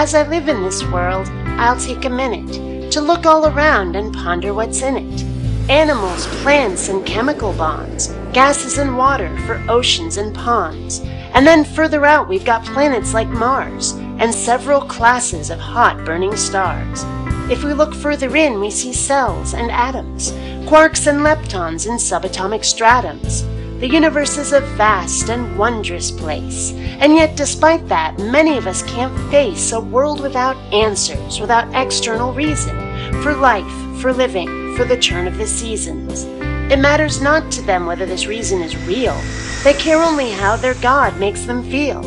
As I live in this world, I'll take a minute to look all around and ponder what's in it. Animals, plants, and chemical bonds, gases and water for oceans and ponds. And then further out we've got planets like Mars, and several classes of hot burning stars. If we look further in, we see cells and atoms, quarks and leptons in subatomic stratums. The universe is a vast and wondrous place, and yet despite that, many of us can't face a world without answers, without external reason, for life, for living, for the turn of the seasons. It matters not to them whether this reason is real. They care only how their God makes them feel.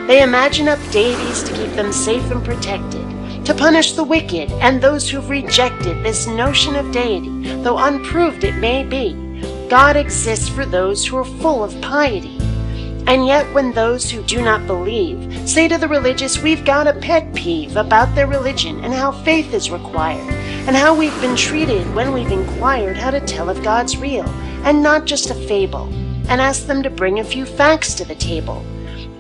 They imagine up deities to keep them safe and protected, to punish the wicked and those who've rejected this notion of deity, though unproved it may be. God exists for those who are full of piety. And yet when those who do not believe say to the religious we've got a pet peeve about their religion and how faith is required, and how we've been treated when we've inquired how to tell if God's real, and not just a fable, and ask them to bring a few facts to the table.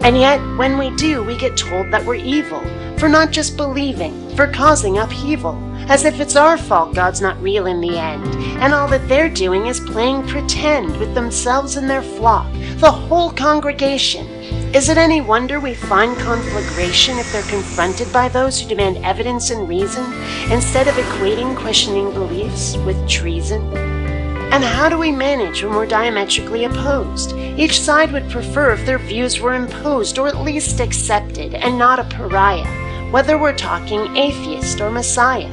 And yet, when we do, we get told that we're evil, for not just believing, for causing upheaval, as if it's our fault God's not real in the end, and all that they're doing is playing pretend with themselves and their flock, the whole congregation. Is it any wonder we find conflagration if they're confronted by those who demand evidence and reason, instead of equating questioning beliefs with treason? And how do we manage when we're diametrically opposed? Each side would prefer if their views were imposed or at least accepted and not a pariah, whether we're talking atheist or messiah.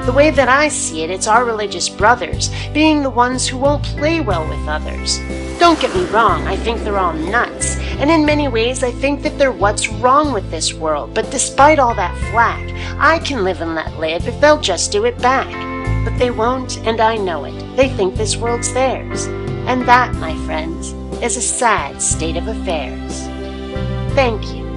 The way that I see it, it's our religious brothers being the ones who won't play well with others. Don't get me wrong, I think they're all nuts, and in many ways I think that they're what's wrong with this world, but despite all that flack, I can live and let live if they'll just do it back. But they won't, and I know it. They think this world's theirs. And that, my friends, is a sad state of affairs. Thank you.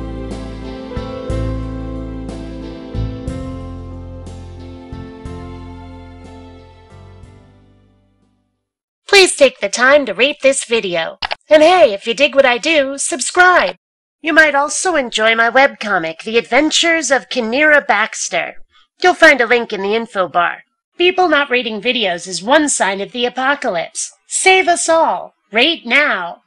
Please take the time to rate this video. And hey, if you dig what I do, subscribe. You might also enjoy my webcomic, The Adventures of Kinneara Baxter. You'll find a link in the info bar. People not rating videos is one sign of the apocalypse. Save us all. Rate now.